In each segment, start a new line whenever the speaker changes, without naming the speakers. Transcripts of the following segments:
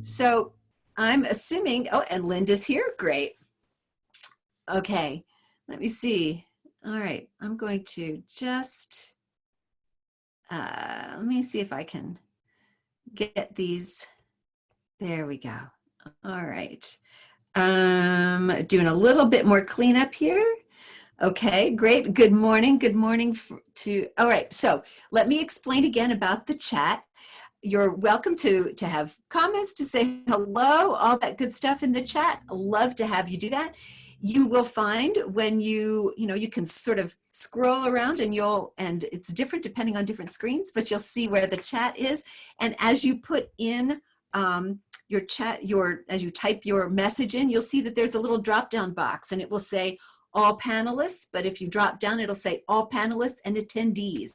So I'm assuming, oh, and Linda's here, great. Okay, let me see. All right, I'm going to just, let me see if I can get these. There we go. All right. Doing a little bit more cleanup here. Okay, great. Good morning. Good morning all right, so let me explain again about the chat. You're welcome to have comments, to say hello, all that good stuff in the chat. Love to have you do that. You will find when you can sort of scroll around and it's different depending on different screens, but you'll see where the chat is. And as you put in your chat, as you type your message in, you'll see that there's a little drop-down box and it will say all panelists, but if you drop down, it'll say all panelists and attendees.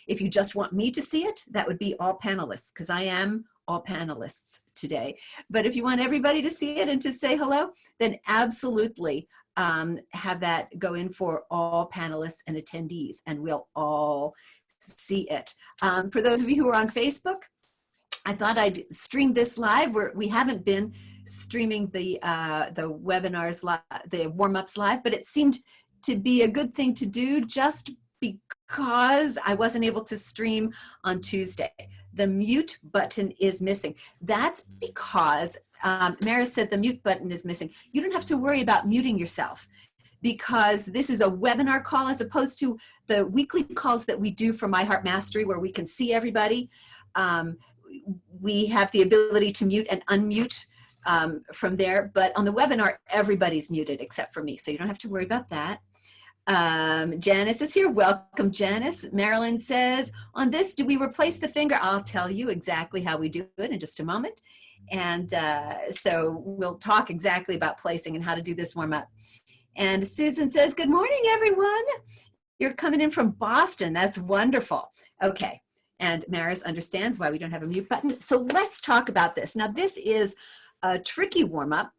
If you just want me to see it, that would be all panelists, because I am all panelists today. But if you want everybody to see it and to say hello, then absolutely have that go in for all panelists and attendees, and we'll all see it. For those of you who are on Facebook, I thought I'd stream this live. We haven't been streaming the webinars, the warm-ups live, but it seemed to be a good thing to do just because I wasn't able to stream on Tuesday. The mute button is missing. That's because Mara said the mute button is missing. You don't have to worry about muting yourself, because this is a webinar call as opposed to the weekly calls that we do for My Harp Mastery, where we can see everybody. We have the ability to mute and unmute from there, but on the webinar, everybody's muted except for me, so you don't have to worry about that. Janice is here. Welcome, Janice. Marilyn says, on this, do we replace the finger? I'll tell you exactly how we do it in just a moment. And so we'll talk exactly about placing and how to do this warm up. And Susan says, good morning, everyone. You're coming in from Boston. That's wonderful. Okay. And Maris understands why we don't have a mute button. So let's talk about this. Now, this is a tricky warm-up.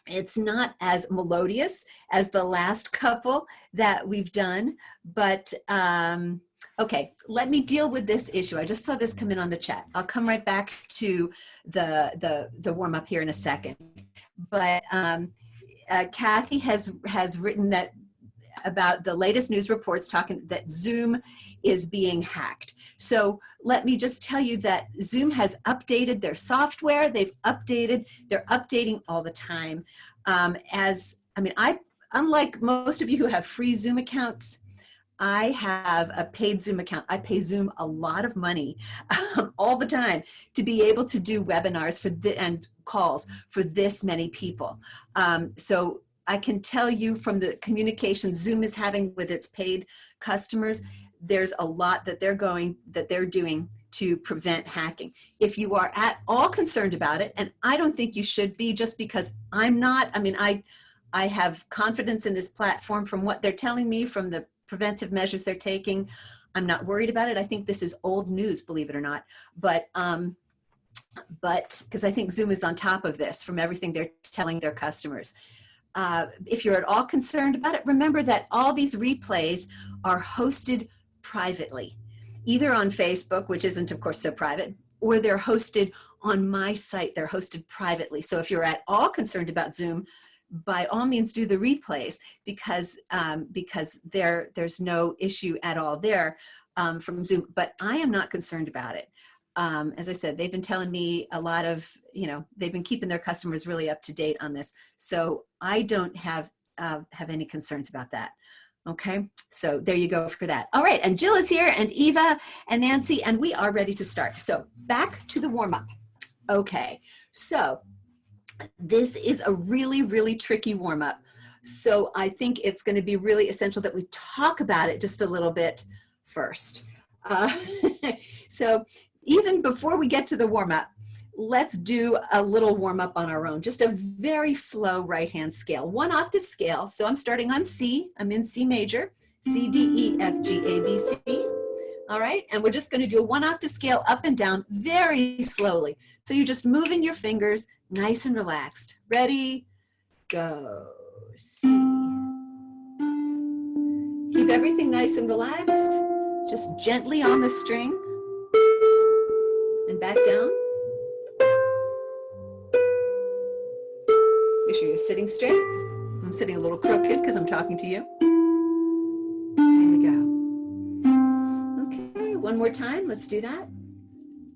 It's not as melodious as the last couple that we've done, but okay, let me deal with this issue. I just saw this come in on the chat. I'll come right back to the warm-up here in a second. But Kathy has written that about the latest news reports talking that Zoom is being hacked. So let me just tell you that Zoom has updated their software. They're updating all the time. Unlike most of you who have free Zoom accounts, I have a paid Zoom account. I pay Zoom a lot of money all the time to be able to do webinars and calls for this many people. So I can tell you from the communication Zoom is having with its paid customers, there's a lot that they're doing to prevent hacking. If you are at all concerned about it, and I don't think you should be, just because I'm not, I have confidence in this platform from what they're telling me, from the preventive measures they're taking. I'm not worried about it. I think this is old news, believe it or not. But because I think Zoom is on top of this from everything they're telling their customers. If you're at all concerned about it, remember that all these replays are hosted privately, either on Facebook, which isn't of course so private, or they're hosted on my site. They're hosted privately. So if you're at all concerned about Zoom, by all means do the replays, because there's no issue at all there from Zoom. But I am not concerned about it. As I said, they've been telling me a lot of, they've been keeping their customers really up to date on this. So I don't have any concerns about that. Okay, so there you go for that. All right, and Jill is here, and Eva and Nancy, and we are ready to start. So back to the warm-up. Okay, so this is a really, really tricky warm-up. So I think it's going to be really essential that we talk about it just a little bit first. So even before we get to the warm-up, let's do a little warm-up on our own, just a very slow right-hand scale, 1 octave scale. So I'm starting on C. I'm in C major, C, D, E, F, G, A, B, C. All right, and we're just going to do a 1 octave scale up and down very slowly. So you're just moving your fingers nice and relaxed. Ready, go, C. Keep everything nice and relaxed, just gently on the string and back down. sure you're sitting straight. I'm sitting a little crooked because I'm talking to you. There we go. Okay, one more time. Let's do that.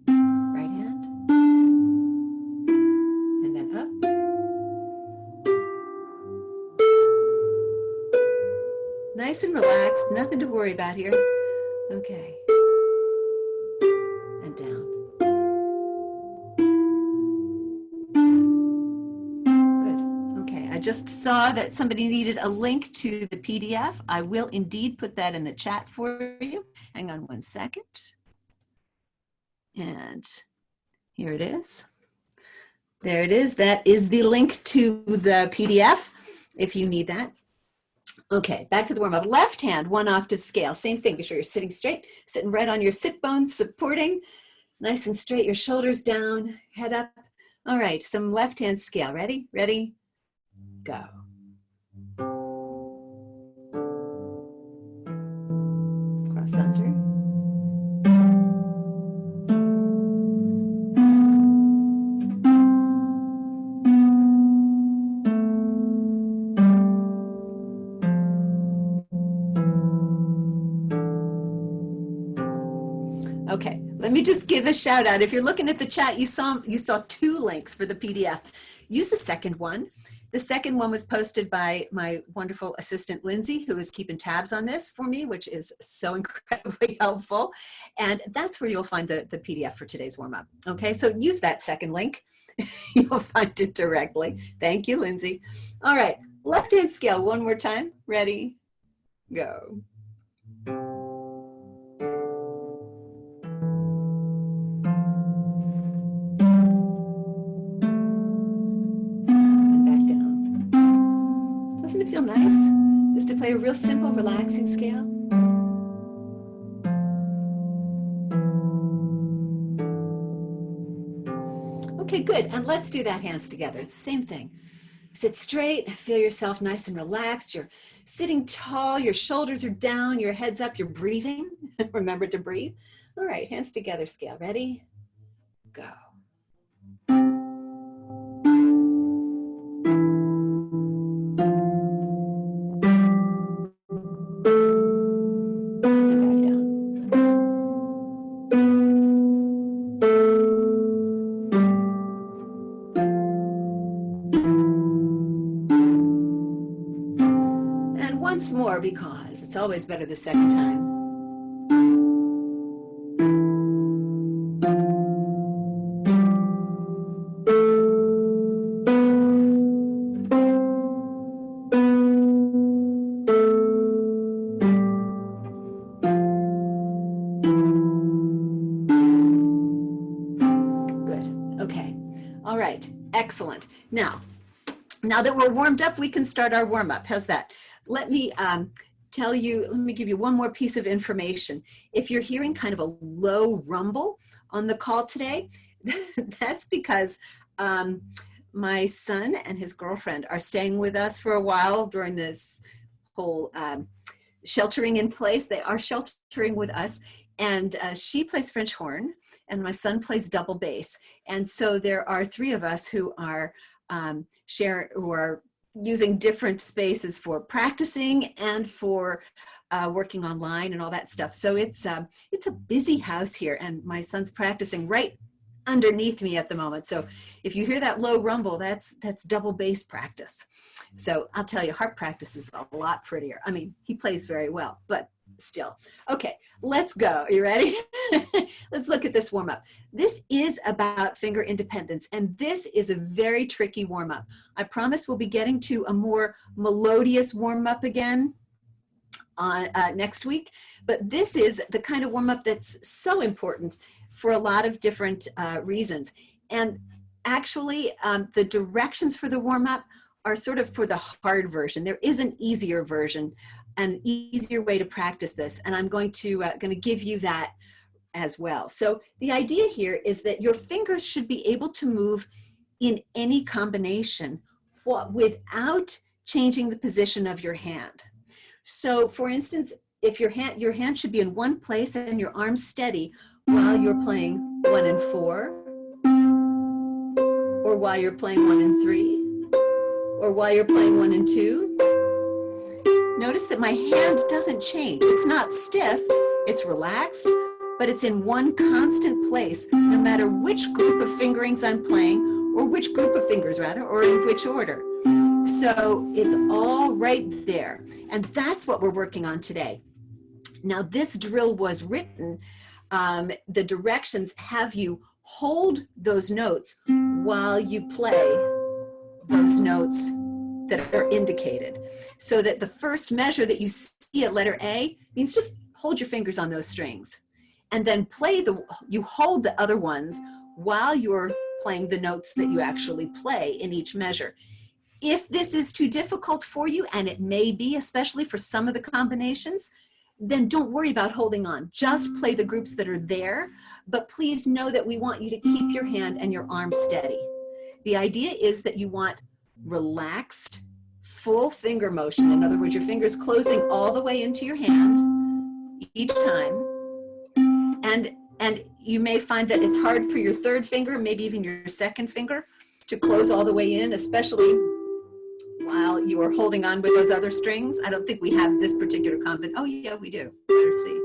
Right hand. And then up. Nice and relaxed. Nothing to worry about here. Okay. And down. I just saw that somebody needed a link to the PDF. I will indeed put that in the chat for you. Hang on one second. And here it is. There it is. That is the link to the PDF if you need that. Okay, back to the warm-up. Left hand, 1 octave scale. Same thing. Be sure you're sitting straight, sitting right on your sit bones, supporting. Nice and straight, your shoulders down, head up. All right, some left hand scale. Ready? Ready? Go. Cross under. Okay, let me just give a shout out. If you're looking at the chat, you saw 2 links for the PDF. Use the second one. The second one was posted by my wonderful assistant, Lindsay, who is keeping tabs on this for me, which is so incredibly helpful. And that's where you'll find the PDF for today's warm-up. Okay, so use that second link. You'll find it directly. Thank you, Lindsay. All right, left hand scale, one more time. Ready, go. Doesn't it feel nice just to play a real simple, relaxing scale? Okay, good. And let's do that hands together. It's the same thing. Sit straight, feel yourself nice and relaxed. You're sitting tall, your shoulders are down, your head's up, you're breathing. Remember to breathe. All right, hands together scale. Ready? Go. More because it's always better the second time. Good. Okay. All right. Excellent. Now that we're warmed up, we can start our warm-up. How's that? Let me let me give you one more piece of information. If you're hearing kind of a low rumble on the call today, that's because my son and his girlfriend are staying with us for a while during this whole sheltering in place. They are sheltering with us, and she plays French horn, and my son plays double bass. And so there are 3 of us who are using different spaces for practicing and for working online and all that stuff. So it's a busy house here, and my son's practicing right underneath me at the moment. So if you hear that low rumble, that's double bass practice. So I'll tell you, harp practice is a lot prettier. I mean, he plays very well, but still. Okay, let's go. Are you ready? Let's look at this warm-up. This is about finger independence, and this is a very tricky warm-up. I promise we'll be getting to a more melodious warm-up again next week, but this is the kind of warm-up that's so important for a lot of different reasons. And actually, the directions for the warm-up are sort of for the hard version. There is an easier version, an easier way to practice this, and I'm going to give you that as well. So the idea here is that your fingers should be able to move in any combination without changing the position of your hand. So for instance, if your hand should be in one place and your arms steady while you're playing 1 and 4, or while you're playing 1 and 3, or while you're playing 1 and 2. Notice that my hand doesn't change. It's not stiff, it's relaxed, but it's in one constant place, no matter which group of fingerings I'm playing, or which group of fingers rather, or in which order. So it's all right there. And that's what we're working on today. Now this drill was written, the directions have you hold those notes while you play those notes that are indicated. So that the first measure that you see at letter A means just hold your fingers on those strings. And then you hold the other ones while you're playing the notes that you actually play in each measure. If this is too difficult for you, and it may be, especially for some of the combinations, then don't worry about holding on. Just play the groups that are there, but please know that we want you to keep your hand and your arm steady. The idea is that you want relaxed, full finger motion. In other words, your fingers closing all the way into your hand each time. And you may find that it's hard for your third finger, maybe even your second finger, to close all the way in, especially while you are holding on with those other strings. I don't think we have this particular combination. Oh yeah, we do. Letter C.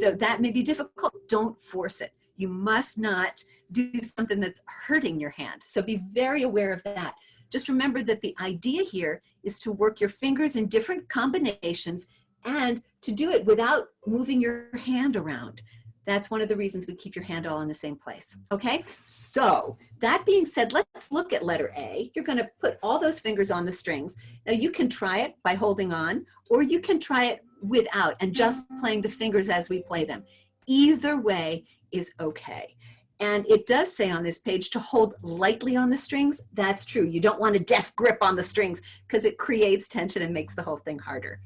So that may be difficult. Don't force it. You must not do something that's hurting your hand. So be very aware of that. Just remember that the idea here is to work your fingers in different combinations and to do it without moving your hand around. That's one of the reasons we keep your hand all in the same place, okay? So that being said, let's look at letter A. You're gonna put all those fingers on the strings. Now you can try it by holding on, or you can try it without and just playing the fingers as we play them. Either way is okay. And it does say on this page to hold lightly on the strings. That's true. You don't want a death grip on the strings because it creates tension and makes the whole thing harder.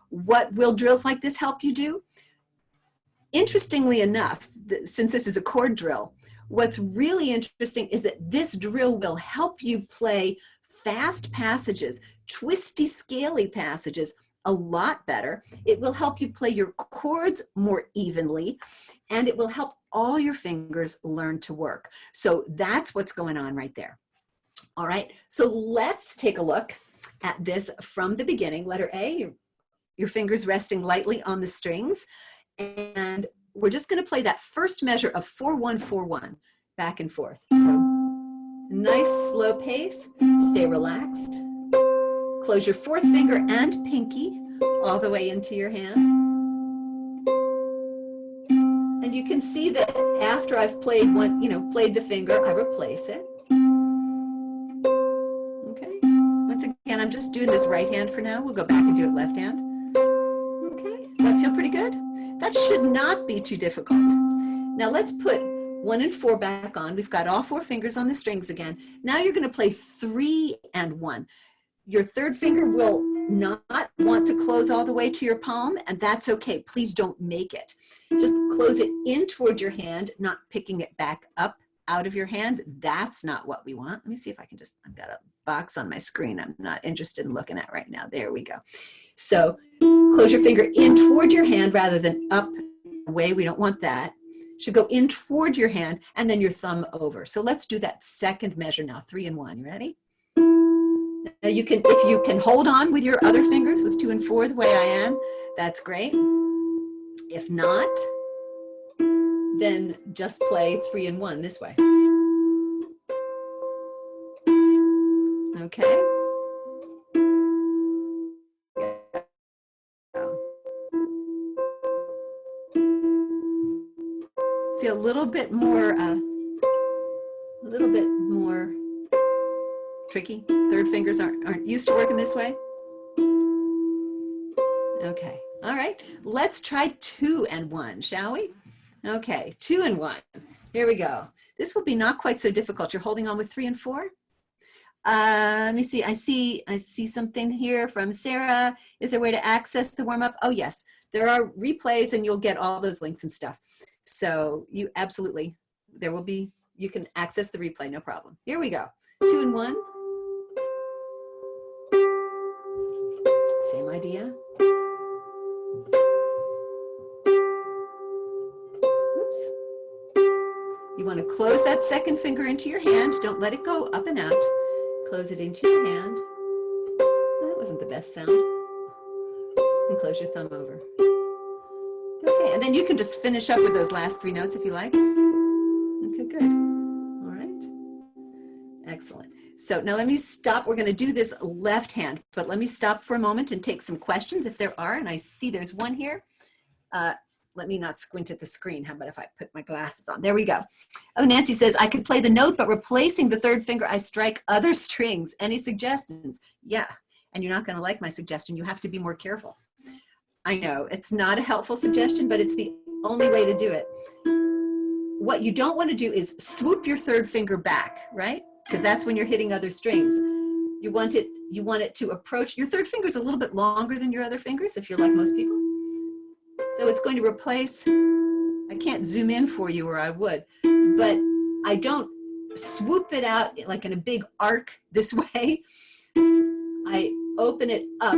What will drills like this help you do? Interestingly enough, since this is a chord drill, what's really interesting is that this drill will help you play fast passages, twisty, scaly passages a lot better. It will help you play your chords more evenly, and it will help all your fingers learn to work. So that's what's going on right there. All right, so let's take a look at this from the beginning. Letter A, your fingers resting lightly on the strings. And we're just going to play that first measure of 4-1-4-1 back and forth. So nice slow pace, stay relaxed. Close your fourth finger and pinky all the way into your hand. And you can see that after I've played played the finger, I replace it. Okay. Once again, I'm just doing this right hand for now. We'll go back and do it left hand. Okay. That feel pretty good? That should not be too difficult. Now let's put 1 and 4 back on. We've got all 4 fingers on the strings again. Now you're going to play 3 and 1. Your third finger will not want to close all the way to your palm, and that's okay. Please don't make it. Just close it in toward your hand, not picking it back up out of your hand. That's not what we want. Let me see if I can I've got a box on my screen I'm not interested in looking at right now. There we go. So close your finger in toward your hand rather than up away. We don't want that. Should go in toward your hand and then your thumb over. So let's do that second measure now, 3 and 1. You ready? Now you can, if you can hold on with your other fingers with 2 and 4 the way I am, that's great. If not, then just play 3 and 1 this way. Okay. Feel a little bit more tricky. Third fingers aren't used to working this way. Okay, all right. Let's try 2 and 1, shall we? Okay, 2 and 1. Here we go. This will be not quite so difficult. You're holding on with 3 and 4. Let me see. I see something here from Sarah. Is there a way to access the warm-up? Oh yes, there are replays, and you'll get all those links and stuff. So you absolutely, you can access the replay, no problem. Here we go. 2 and 1. Same idea. Oops. You want to close that second finger into your hand. Don't let it go up and out. Close it into your hand. wasn't the best sound. And close your thumb over. Okay, and then you can just finish up with those last 3 notes if you like. Okay, good. All right. Excellent. So now let me stop. We're going to do this left hand, but let me stop for a moment and take some questions if there are. And I see there's one here. Let me not squint at the screen. How about if I put my glasses on? There we go. Oh, Nancy says, I could play the note, but replacing the 3rd finger, I strike other strings. Any suggestions? Yeah, and you're not going to like my suggestion. You have to be more careful. I know, it's not a helpful suggestion, but it's the only way to do it. What you don't want to do is swoop your 3rd finger back, right? Because that's when you're hitting other strings. You want it to approach. Your 3rd finger is a little bit longer than your other fingers, if you're like most people. So it's going to replace, I can't zoom in for you or I would, but I don't swoop it out like in a big arc this way. I open it up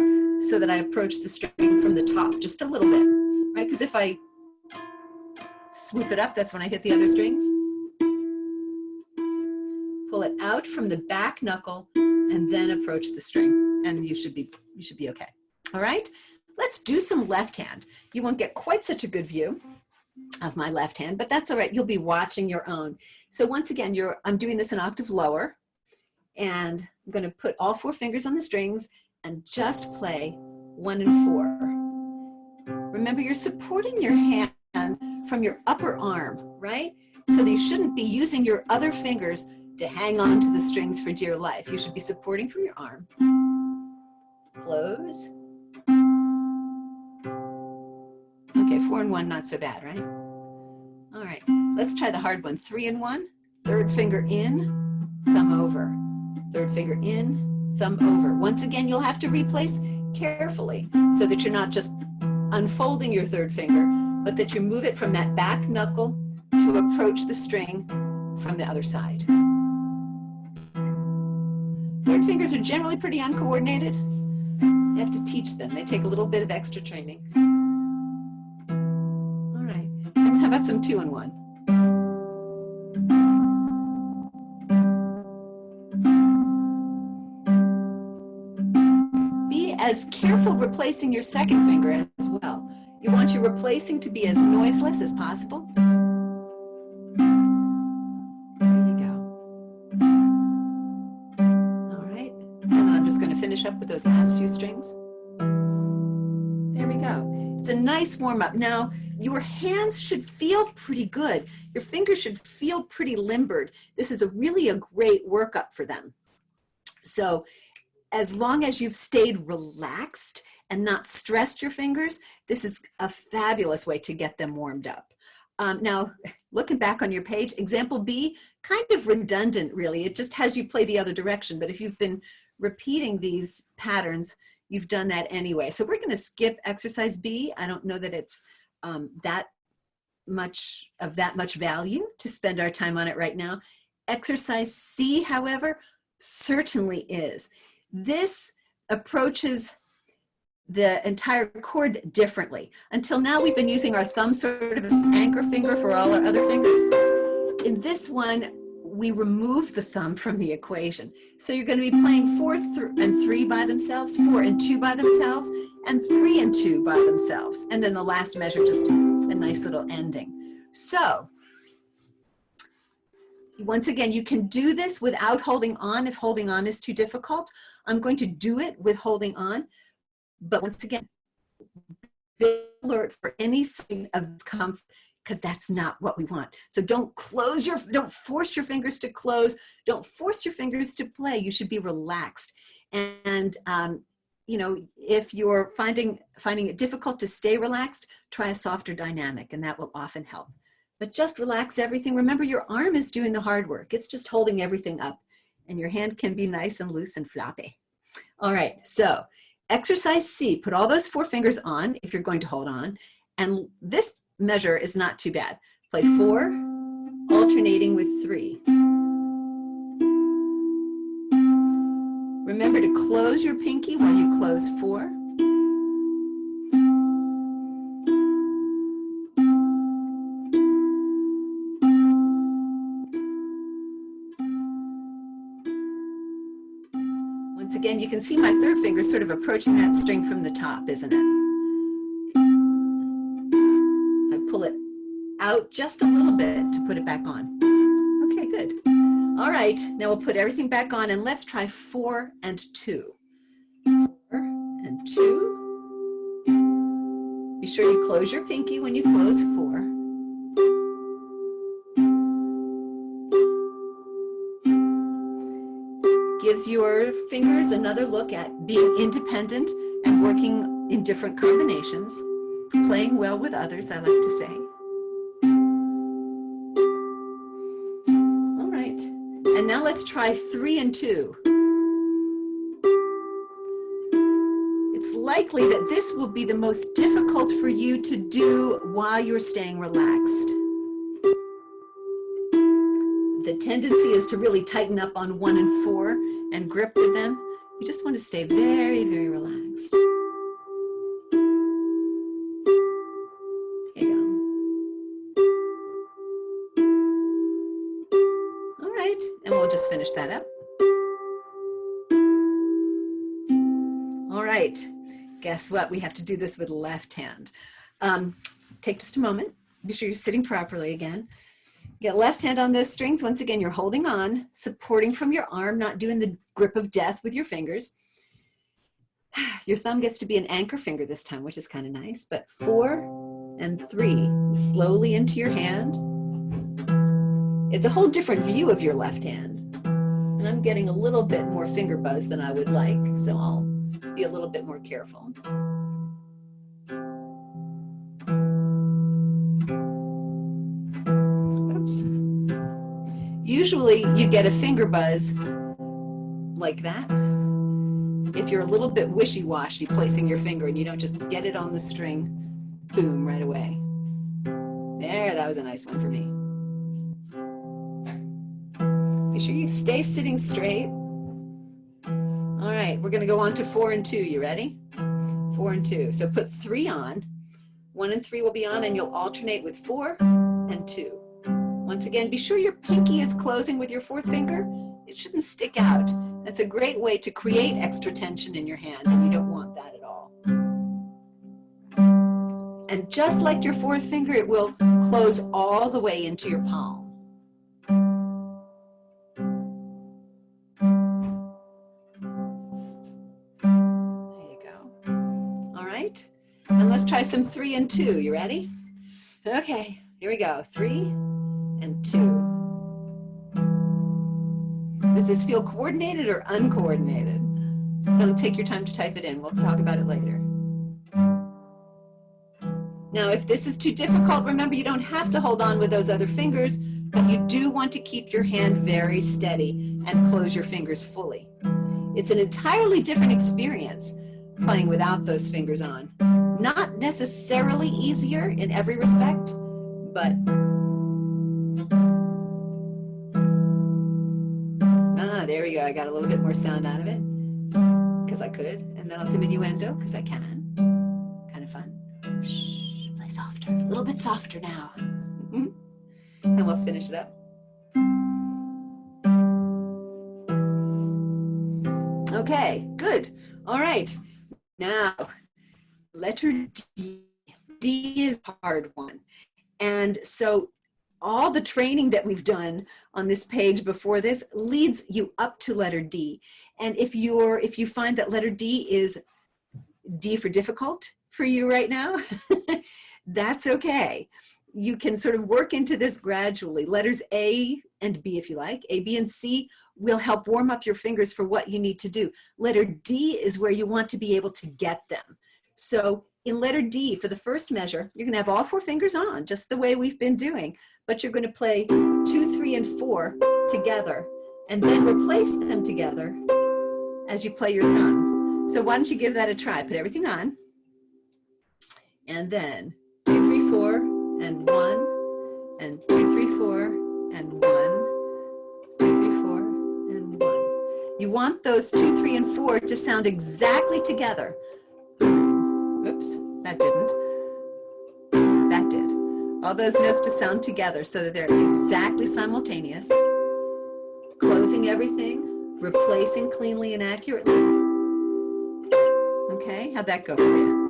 so that I approach the string from the top just a little bit, right? Because if I swoop it up, that's when I hit the other strings. Pull it out from the back knuckle and then approach the string, and you should be okay. All right? Let's do some left hand. You won't get quite such a good view of my left hand, but that's all right. You'll be watching your own. So once again, I'm doing this an octave lower, and I'm going to put all 4 fingers on the strings and just play 1 and 4. Remember, you're supporting your hand from your upper arm, right? So that you shouldn't be using your other fingers to hang on to the strings for dear life. You should be supporting from your arm. Close. Okay, 4 and 1, not so bad, right? All right, let's try the hard one. 3 and 1, 3rd finger in, thumb over. 3rd finger in, thumb over. Once again, you'll have to replace carefully so that you're not just unfolding your 3rd finger, but that you move it from that back knuckle to approach the string from the other side. 3rd fingers are generally pretty uncoordinated. You have to teach them. They take a little bit of extra training. All right, and how about some 2 and 1? Be as careful replacing your 2nd finger as well. You want your replacing to be as noiseless as possible. Finish up with those last few strings. There we go. It's a nice warm up. Now, your hands should feel pretty good. Your fingers should feel pretty limbered. This is really a great workup for them. So as long as you've stayed relaxed and not stressed your fingers, this is a fabulous way to get them warmed up. Now, looking back on your page, example B, kind of redundant really. It just has you play the other direction, but if you've been repeating these patterns, you've done that anyway. So we're going to skip exercise B. I don't know that it's that much value to spend our time on it right now. Exercise C, however, certainly is. This approaches the entire chord differently. Until now, we've been using our thumb sort of as an anchor finger for all our other fingers. In this one, we remove the thumb from the equation. So you're going to be playing 4 and 3 by themselves, 4 and 2 by themselves, and 3 and 2 by themselves. And then the last measure, just a nice little ending. So once again, you can do this without holding on if holding on is too difficult. I'm going to do it with holding on. But once again, be alert for any sign of discomfort, because that's not what we want. So don't force your fingers to close. Don't force your fingers to play. You should be relaxed. And you know, if you're finding it difficult to stay relaxed, try a softer dynamic, and that will often help. But just relax everything. Remember, your arm is doing the hard work. It's just holding everything up, and your hand can be nice and loose and floppy. All right, so exercise C, put all those 4 fingers on if you're going to hold on, and this measure is not too bad. Play 4, alternating with 3. Remember to close your pinky while you close 4. Once again, you can see my third finger sort of approaching that string from the top, isn't it? I pull it out just a little bit to put it back on. Okay, good. All right, now we'll put everything back on and let's try 4 and 2. 4 and 2. Be sure you close your pinky when you close 4. Gives your fingers another look at being independent and working in different combinations, playing well with others, I like to say. All right, and now let's try 3 and 2. It's likely that this will be the most difficult for you to do while you're staying relaxed. The tendency is to really tighten up on 1 and 4 and grip with them. You just want to stay very, very relaxed. There you go. All right, and we'll just finish that up. All right, guess what? We have to do this with left hand. Take just a moment. Be sure you're sitting properly again. Get left hand on those strings. Once again, you're holding on, supporting from your arm, not doing the grip of death with your fingers. Your thumb gets to be an anchor finger this time, which is kind of nice. But 4 and 3, slowly into your hand. It's a whole different view of your left hand. And I'm getting a little bit more finger buzz than I would like, so I'll be a little bit more careful. Usually you get a finger buzz like that if you're a little bit wishy-washy placing your finger and you don't just get it on the string, boom, right away. There, that was a nice one for me. Be sure you stay sitting straight. All right, we're gonna go on to 4 and 2, you ready? 4 and 2, so put 3 on, 1 and 3 will be on and you'll alternate with 4 and 2. Once again, be sure your pinky is closing with your 4th finger. It shouldn't stick out. That's a great way to create extra tension in your hand, and you don't want that at all. And just like your 4th finger, it will close all the way into your palm. There you go. All right, and let's try some 3 and 2. You ready? Okay, here we go. 3 and 2. Does this feel coordinated or uncoordinated? Don't take your time to type it in. We'll talk about it later. Now, if this is too difficult, remember you don't have to hold on with those other fingers, but you do want to keep your hand very steady and close your fingers fully. It's an entirely different experience playing without those fingers on. Not necessarily easier in every respect, but there we go. I got a little bit more sound out of it because I could, and then I'll diminuendo because I can. Kind of fun. Shh, play softer, a little bit softer now. And we'll finish it up. Okay, good. All right. Now, letter D. D is a hard one. And so all the training that we've done on this page before this leads you up to letter D. And if you find that letter D is D for difficult for you right now, that's okay. You can sort of work into this gradually. Letters A and B, if you like, A, B, and C will help warm up your fingers for what you need to do. Letter D is where you want to be able to get them. So in letter D, for the first measure, you're gonna have all 4 fingers on, just the way we've been doing, but you're gonna play 2, 3, and 4 together, and then replace them together as you play your thumb. So why don't you give that a try? Put everything on, and then 2, 3, 4, and 1, and 2, 3, 4, and 1, 2, 3, 4, and 1. You want those 2, 3, and 4 to sound exactly together. Oops, that didn't. That did. All those notes to sound together so that they're exactly simultaneous. Closing everything, replacing cleanly and accurately. Okay, how'd that go for you?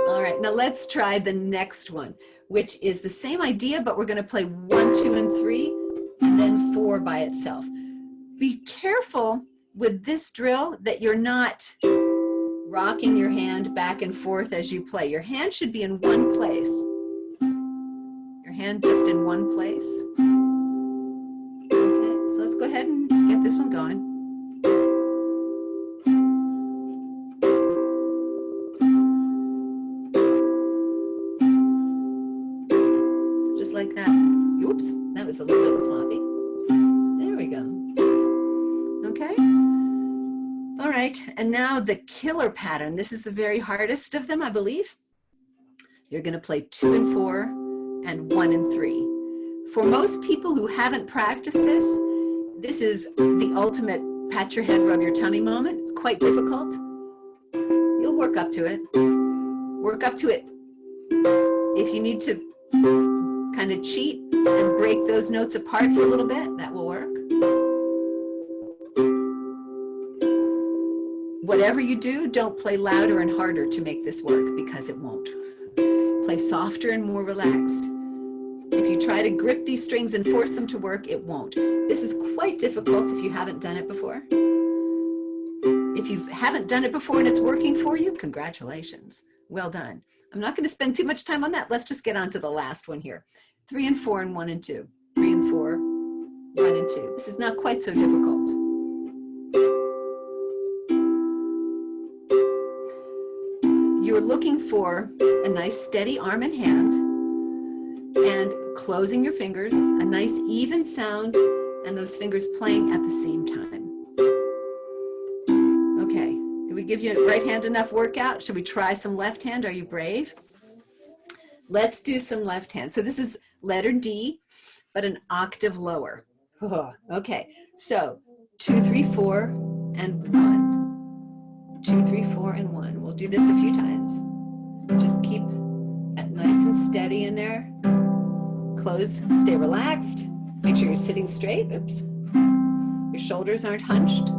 All right, now let's try the next one, which is the same idea, but we're going to play 1, 2, and 3, and then 4 by itself. Be careful with this drill that you're not rocking your hand back and forth as you play. Your hand should be in one place. Your hand just in one place. Okay, so let's go ahead and get this one going. Just like that. Oops, that was a little bit sloppy. There we go. Okay. All right, and now the killer pattern. This is the very hardest of them, I believe. You're going to play 2 and 4 and 1 and 3. For most people who haven't practiced this, this is the ultimate pat your head, rub your tummy moment. It's quite difficult. You'll work up to it. Work up to it. If you need to kind of cheat and break those notes apart for a little bit, that will work. Whatever you do, don't play louder and harder to make this work, because it won't. Play softer and more relaxed. If you try to grip these strings and force them to work, it won't. This is quite difficult if you haven't done it before. If you haven't done it before and it's working for you, congratulations. Well done. I'm not going to spend too much time on that. Let's just get on to the last one here. 3 and 4 and 1 and 2. 3 and 4, 1 and 2. This is not quite so difficult. You're looking for a nice steady arm and hand, and closing your fingers, a nice even sound, and those fingers playing at the same time. Okay, did we give you right hand enough workout? Should we try some left hand? Are you brave? Let's do some left hand. So this is letter D, but an octave lower. Okay, so 2, 3, 4, and 1. 2, 3, 4, and 1. We'll do this a few times. Just keep that nice and steady in there. Close, stay relaxed. Make sure you're sitting straight. Oops. Your shoulders aren't hunched.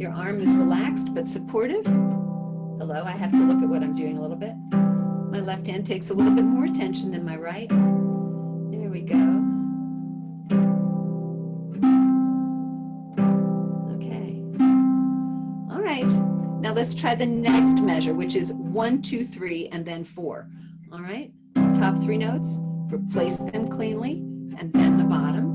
Your arm is relaxed but supportive. Hello, I have to look at what I'm doing a little bit. My left hand takes a little bit more attention than my right. There we go. Okay. All right. Now let's try the next measure, which is 1, 2, 3, and then 4. All right, top 3 notes, replace them cleanly, and then the bottom.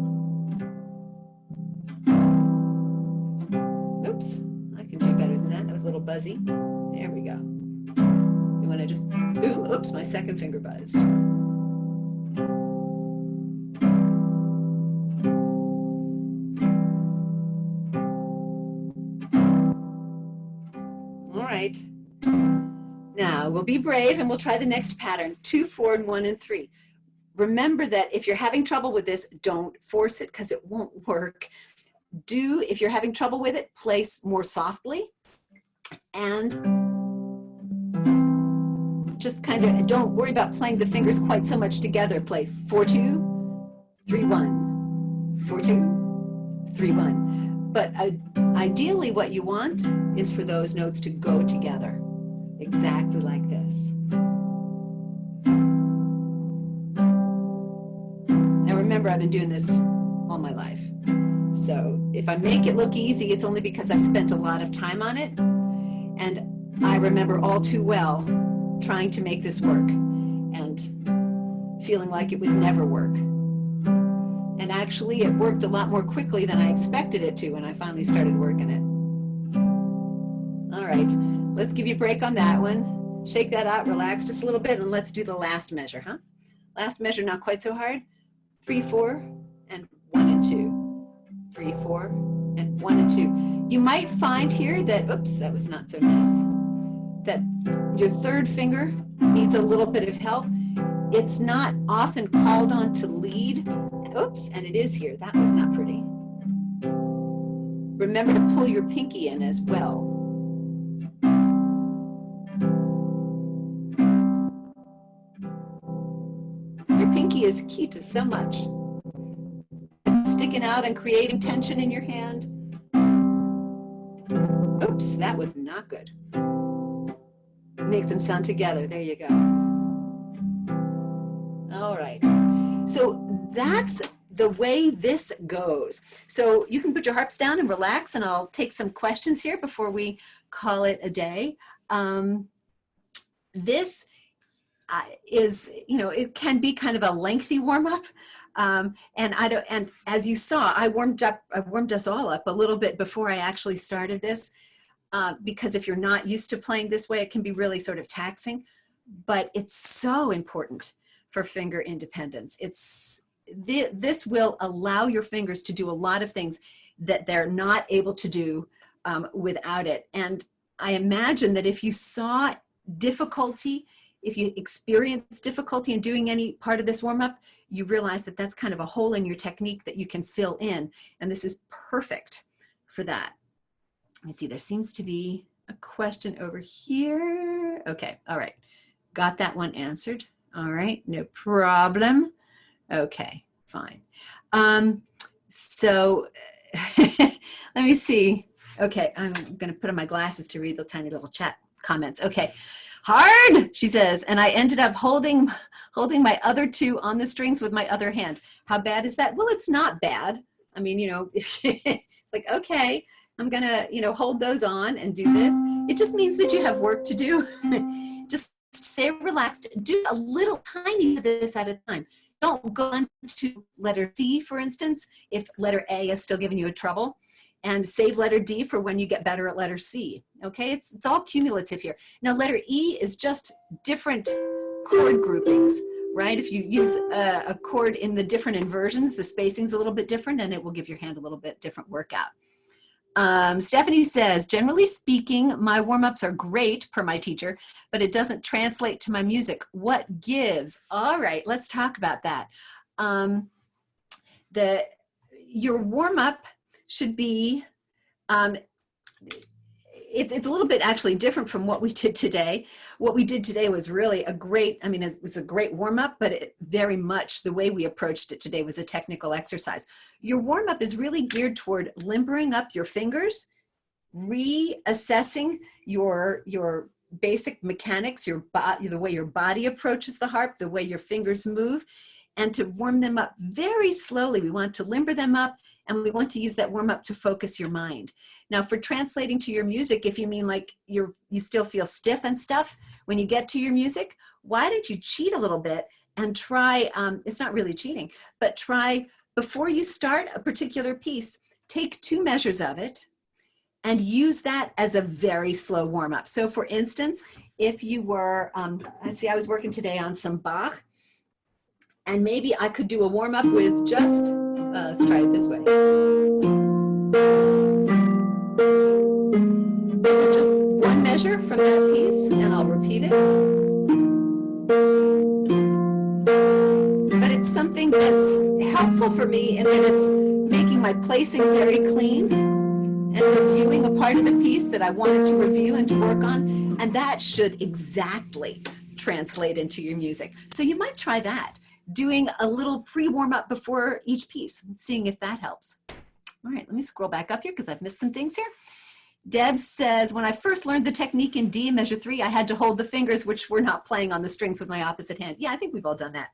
Oops, I can do better than that. That was a little buzzy. There we go. You want to just, oops, my second finger buzzed. Right. Now we'll be brave and we'll try the next pattern, 2, 4, and 1 and 3. Remember that if you're having trouble with this, don't force it because it won't work. If you're having trouble with it, play more softly and just kind of don't worry about playing the fingers quite so much together. Play 4, 2, 3, 1, 4, 2, 3, 1. But ideally what you want is for those notes to go together, exactly like this. Now remember, I've been doing this all my life. So if I make it look easy, it's only because I've spent a lot of time on it. And I remember all too well trying to make this work and feeling like it would never work. And actually, it worked a lot more quickly than I expected it to when I finally started working it. All right, let's give you a break on that one. Shake that out, relax just a little bit, and let's do the last measure, huh? Last measure, not quite so hard. 3, 4, and 1 and 2. 3, 4, and 1 and 2. You might find here that, oops, that was not so nice, that your third finger needs a little bit of help. It's not often called on to lead. Oops, and it is here. That was not pretty. Remember to pull your pinky in as well. Your pinky is key to so much. It's sticking out and creating tension in your hand. Oops, that was not good. Make them sound together. There you go. All right. So that's the way this goes. So you can put your harps down and relax, and I'll take some questions here before we call it a day. This is, you know, it can be kind of a lengthy warm-up. And as you saw, I warmed us all up a little bit before I actually started this, because if you're not used to playing this way, it can be really sort of taxing, but it's so important for finger independence. This will allow your fingers to do a lot of things that they're not able to do without it. And I imagine that if you saw difficulty, if you experience difficulty in doing any part of this warm-up, you realize that that's kind of a hole in your technique that you can fill in. And this is perfect for that. Let me see, there seems to be a question over here. Okay, all right. Got that one answered. All right, no problem. Okay, fine. So let me see. Okay, I'm gonna put on my glasses to read the tiny little chat comments. Okay, hard, she says, and I ended up holding my other two on the strings with my other hand. How bad is that? Well, it's not bad. I mean, you know, it's like, okay, I'm gonna, you know, hold those on and do this. It just means that you have work to do. Just stay relaxed. Do a little tiny of this at a time. Don't go on to letter C, for instance, if letter A is still giving you a trouble, and save letter D for when you get better at letter C. Okay, it's all cumulative here. Now, letter E is just different chord groupings, right? If you use a chord in the different inversions, the spacing's a little bit different, and it will give your hand a little bit different workout. Stephanie says, generally speaking, my warm-ups are great per my teacher, but it doesn't translate to my music. What gives? All right, let's talk about that. Your warm-up should be, it's a little bit actually different from what we did today. What we did today was really a great, I mean, it was a great warm-up, but it very much the way we approached it today was a technical exercise. Your warm-up is really geared toward limbering up your fingers, reassessing your basic mechanics, the way your body approaches the harp, the way your fingers move, and to warm them up very slowly. We want to limber them up, and we want to use that warm up to focus your mind. Now, for translating to your music, if you mean like you still feel stiff and stuff when you get to your music, why don't you cheat a little bit and try, it's not really cheating, but try before you start a particular piece, take 2 measures of it and use that as a very slow warm up. So for instance, if you were, I was working today on some Bach, and maybe I could do a warm up with just, let's try it this way. This is just 1 measure from that piece, and I'll repeat it. But it's something that's helpful for me in that it's making my placing very clean and reviewing a part of the piece that I wanted to review and to work on, and that should exactly translate into your music. So you might try that, doing a little pre-warm-up before each piece, seeing if that helps. All right, let me scroll back up here because I've missed some things here. Deb says, when I first learned the technique in D, measure 3, I had to hold the fingers which were not playing on the strings with my opposite hand. Yeah, I think we've all done that.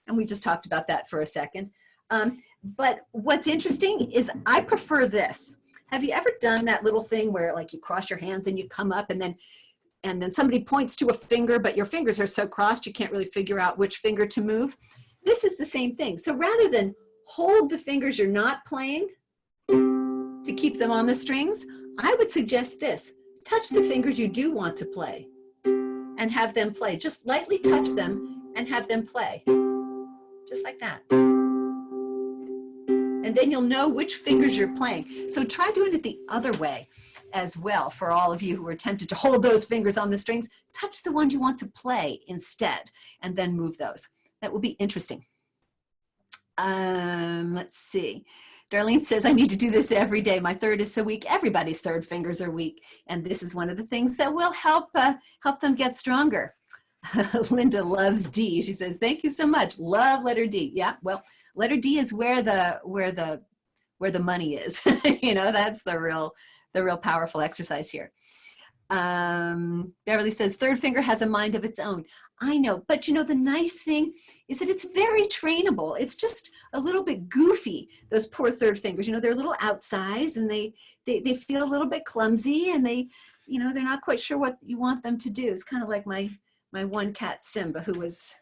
And we just talked about that for a second. But what's interesting is I prefer this. Have you ever done that little thing where like you cross your hands and you come up and then somebody points to a finger, but your fingers are so crossed you can't really figure out which finger to move? This is the same thing. So rather than hold the fingers you're not playing to keep them on the strings, I would suggest this. Touch the fingers you do want to play and have them play. Just lightly touch them and have them play. Just like that. And then you'll know which fingers you're playing. So try doing it the other way as well. For all of you who are tempted to hold those fingers on the strings, touch the ones you want to play instead and then move those. That will be interesting. Let's see. Darlene says, I need to do this every day. My third is so weak. Everybody's third fingers are weak. And this is one of the things that will help them get stronger. Linda loves D. She says, thank you so much. Love letter D. Yeah, well, letter D is where the money is. You know, that's the real the real powerful exercise here. Beverly says, third finger has a mind of its own. I know, but you know, the nice thing is that it's very trainable. It's just a little bit goofy, those poor third fingers. You know, they're a little outsized and they feel a little bit clumsy, and they, you know, they're not quite sure what you want them to do. It's kind of like my one cat, Simba, who was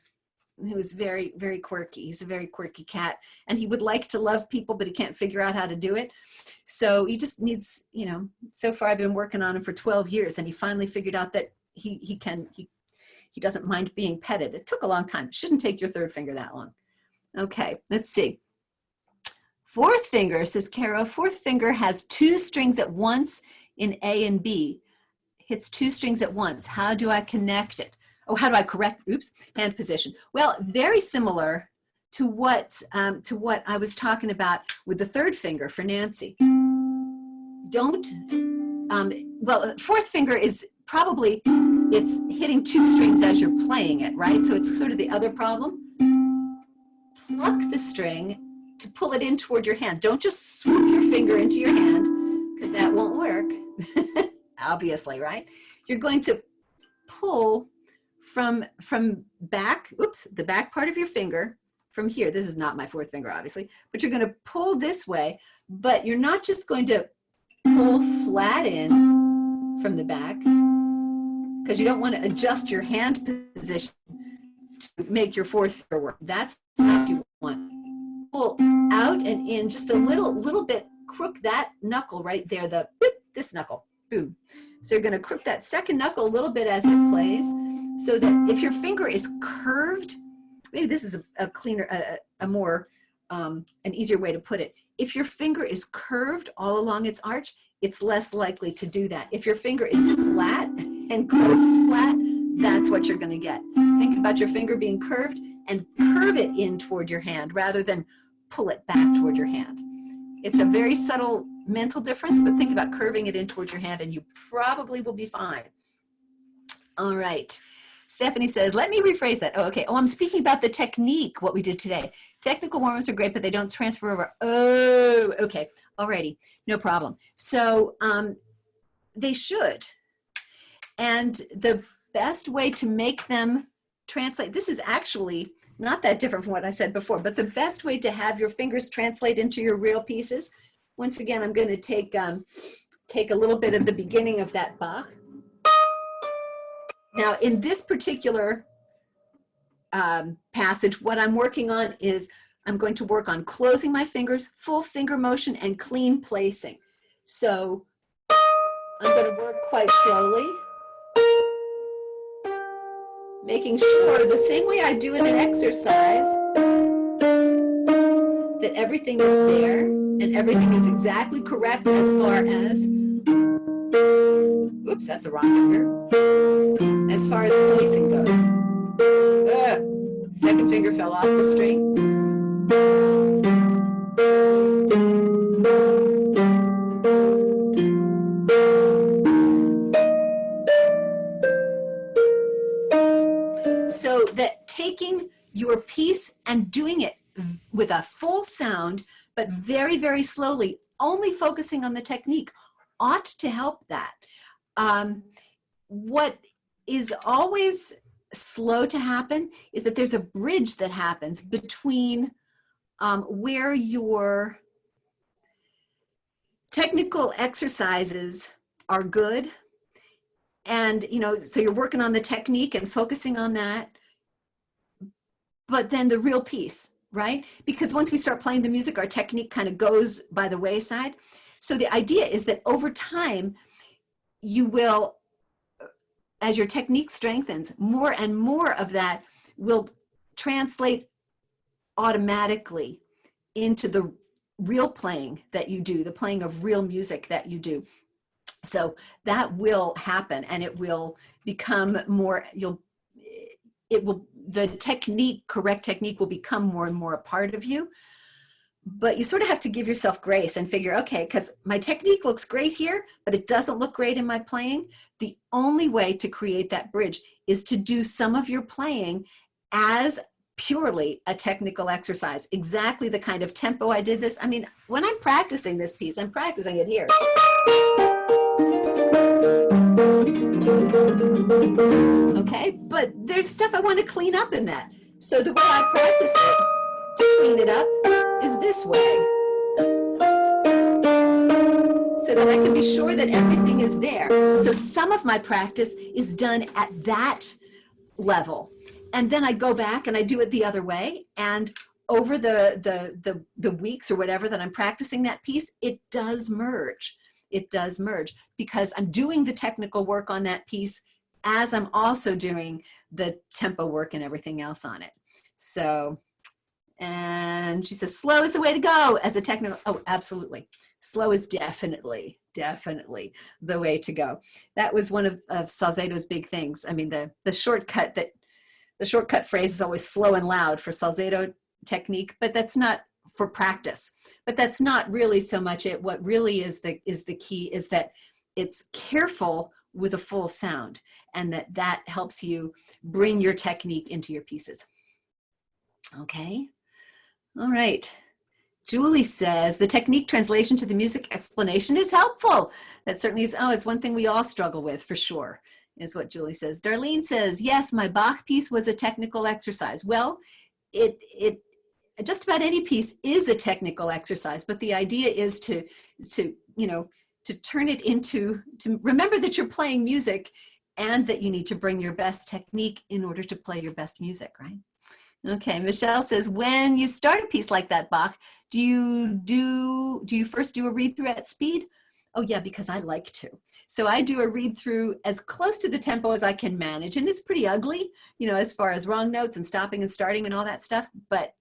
very, very quirky. He's a very quirky cat, and he would like to love people, but he can't figure out how to do it. So he just needs, you know, so far I've been working on him for 12 years, and he finally figured out that he doesn't mind being petted. It took a long time. It shouldn't take your third finger that long. Okay, let's see. Fourth finger, says Caro, fourth finger has two strings at once in A and B. Hits two strings at once. How do I connect it? Oh, how do I correct, hand position? Well, very similar to what I was talking about with the third finger for Nancy. Well, fourth finger is probably, it's hitting two strings as you're playing it, right? So it's sort of the other problem. Pluck the string to pull it in toward your hand. Don't just swoop your finger into your hand, because that won't work, obviously, right? You're going to pull from back, the back part of your finger from here. This is not my fourth finger, obviously, but you're going to pull this way, but you're not just going to pull flat in from the back, because you don't want to adjust your hand position to make your fourth finger work. That's not what you want. Pull out and in just a little bit, crook that knuckle right there, this knuckle, boom. So you're going to crook that second knuckle a little bit as it plays, so that if your finger is curved, maybe this is a cleaner, a more, an easier way to put it. If your finger is curved all along its arch, it's less likely to do that. If your finger is flat and closes flat, that's what you're going to get. Think about your finger being curved and curve it in toward your hand rather than pull it back toward your hand. It's a very subtle mental difference, but think about curving it in toward your hand and you probably will be fine. All right. Stephanie says, let me rephrase that. Oh, okay. Oh, I'm speaking about the technique, what we did today. Technical warm-ups are great, but they don't transfer over. Oh, okay. Alrighty. No problem. So they should. And the best way to make them translate, this is actually not that different from what I said before, but the best way to have your fingers translate into your real pieces, once again, I'm going to take a little bit of the beginning of that Bach. Now, in this particular passage, what I'm working on is I'm going to work on closing my fingers, full finger motion, and clean placing. So I'm going to work quite slowly, making sure the same way I do in an exercise, that everything is there and everything is exactly correct as far as, oops, that's the wrong finger, as far as placing goes. Second finger fell off the string. So that taking your piece and doing it with a full sound, but very, very slowly, only focusing on the technique, ought to help that. What is always slow to happen is that there's a bridge that happens between where your technical exercises are good, and so you're working on the technique and focusing on that, but then the real piece, right? Because once we start playing the music, our technique kind of goes by the wayside. So the idea is that over time, you will, as your technique strengthens, more and more of that will translate automatically into the real playing that you do, the playing of real music that you do. So that will happen, and it will become more, the technique, correct technique, will become more and more a part of you. But you sort of have to give yourself grace and figure, okay, because my technique looks great here, but it doesn't look great in my playing. The only way to create that bridge is to do some of your playing as purely a technical exercise, exactly the kind of tempo I did this. I mean, when I'm practicing this piece, I'm practicing it here. Okay, but there's stuff I want to clean up in that. So the way I practice it to clean it up is this way. So that I can be sure that everything is there. So some of my practice is done at that level. And then I go back and I do it the other way. And over the weeks or whatever that I'm practicing that piece, it does merge. It does merge because I'm doing the technical work on that piece as I'm also doing the tempo work and everything else on it. So, and she says, slow is the way to go as a technical, oh, absolutely. Slow is definitely the way to go. That was one of Salzato's big things. I mean, the shortcut phrase is always slow and loud for Salzato technique, but that's not for practice. But that's not really so much it. What really is the key is that it's careful with a full sound, and that helps you bring your technique into your pieces. Okay, all right. Julie says, the technique translation to the music explanation is helpful. That certainly is, oh, it's one thing we all struggle with for sure, is what Julie says. Darlene says, yes, my Bach piece was a technical exercise. Well, it just about any piece is a technical exercise, but the idea is to turn it into, to remember that you're playing music and that you need to bring your best technique in order to play your best music, right? Okay, Michelle says, when you start a piece like that, Bach, do you first do a read through at speed? Oh yeah, because I like to. So I do a read through as close to the tempo as I can manage, and it's pretty ugly, as far as wrong notes and stopping and starting and all that stuff. But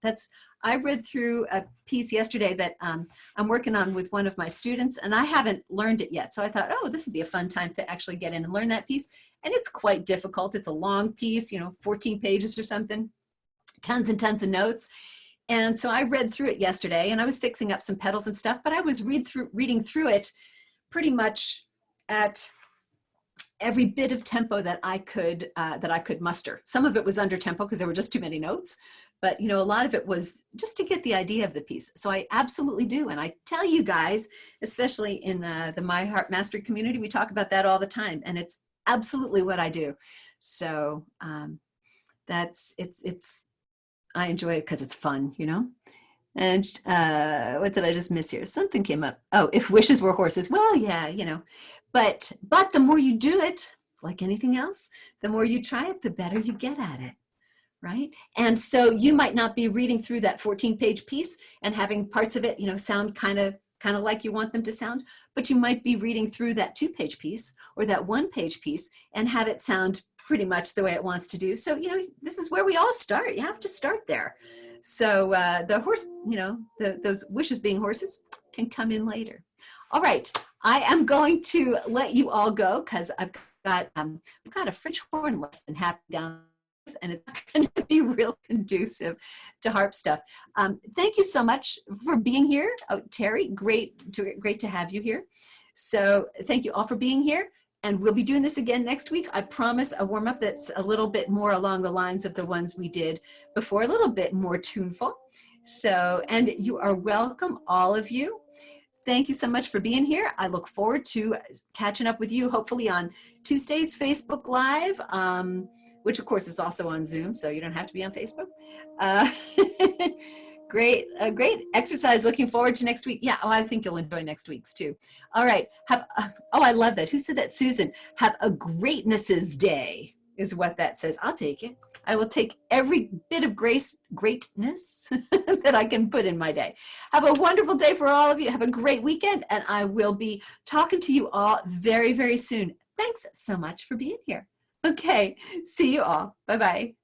I read through a piece yesterday that I'm working on with one of my students, and I haven't learned it yet. So I thought, oh, this would be a fun time to actually get in and learn that piece. And it's quite difficult. It's a long piece, 14 pages or something. Tons and tons of notes. And so I read through it yesterday, and I was fixing up some pedals and stuff, but I was reading through it pretty much at every bit of tempo that I could muster. Some of it was under tempo because there were just too many notes, but a lot of it was just to get the idea of the piece. So I absolutely do, and I tell you guys, especially in the My Harp Mastery community, we talk about that all the time, and it's absolutely what I do. So I enjoy it because it's fun, And what did I just miss here? Something came up. Oh, if wishes were horses. Well, yeah, but the more you do it, like anything else, the more you try it, the better you get at it, right? And so you might not be reading through that 14-page piece and having parts of it, sound kind of like you want them to sound, but you might be reading through that 2-page piece or that 1-page piece and have it sound pretty much the way it wants to do. So, this is where we all start. You have to start there. So the horse, those wishes being horses can come in later. All right, I am going to let you all go because I've got a French horn less than half down, and it's not going to be real conducive to harp stuff. Thank you so much for being here. Oh, Terry, great to have you here. So thank you all for being here. And we'll be doing this again next week. I promise a warm-up that's a little bit more along the lines of the ones we did before, a little bit more tuneful. So, and you are welcome, all of you. Thank you so much for being here. I look forward to catching up with you, hopefully on Tuesday's Facebook Live, which of course is also on Zoom, so you don't have to be on Facebook. Great exercise. Looking forward to next week. Yeah, I think you'll enjoy next week's too. All right. I love that. Who said that? Susan. Have a greatnesses day is what that says. I'll take it. I will take every bit of greatness that I can put in my day. Have a wonderful day for all of you. Have a great weekend, and I will be talking to you all very, very soon. Thanks so much for being here. Okay. See you all. Bye-bye.